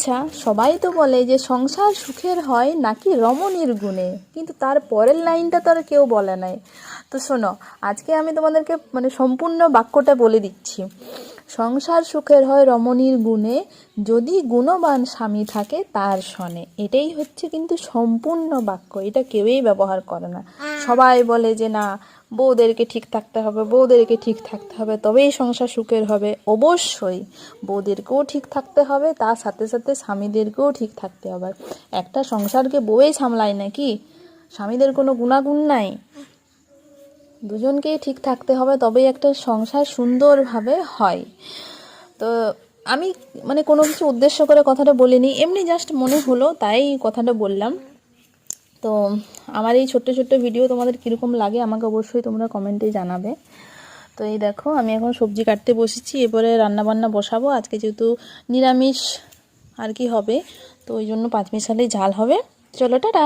আচ্ছা, সবাই তো বলে যে সংসার সুখের হয় নাকি রমণীর গুণে, কিন্তু তার পরের লাইনটা তো আর কেউ বলে নাই। তো শোনো, আজকে আমি তোমাদেরকে সম্পূর্ণ বাক্যটা বলে দিচ্ছি। সংসার সুখের হয় রমণীর গুণে, যদি গুণবান স্বামী থাকে তার শনে। এটাই হচ্ছে কিন্তু সম্পূর্ণ বাক্য, এটা কেউই ব্যবহার করে না। সবাই বলে যে না, বউদেরকে ঠিক থাকতে হবে, বউদেরকে ঠিক থাকতে হবে, তবেই সংসার সুখের হবে। অবশ্যই বউদেরকেও ঠিক থাকতে হবে, তার সাথে সাথে স্বামীদেরকেও ঠিক থাকতে হবে। একটা সংসারকে বউই সামলায় নাকি? স্বামীদের কোনো গুণাগুণ নাই? দুজনকেই ঠিক থাকতে হবে, তবেই একটা সংসার সুন্দরভাবে হয়। তো আমি কোনো কিছু উদ্দেশ্য করে কথাটা বলিনি, এমনি জাস্ট মনে হলো তাই কথাটা বললাম। তো আমার এই ছোট্ট ছোট্ট ভিডিও তোমাদের কীরকম লাগে আমাকে অবশ্যই তোমরা কমেন্টে জানাবে। তো এই দেখো, আমি এখন সবজি কাটতে বসেছি, এরপরে রান্নাবান্না বসাবো। আজকে যেহেতু নিরামিষ আর কি হবে, তো ওই জন্য 5 মিশালি ঝাল হবে। চলো, টাটা।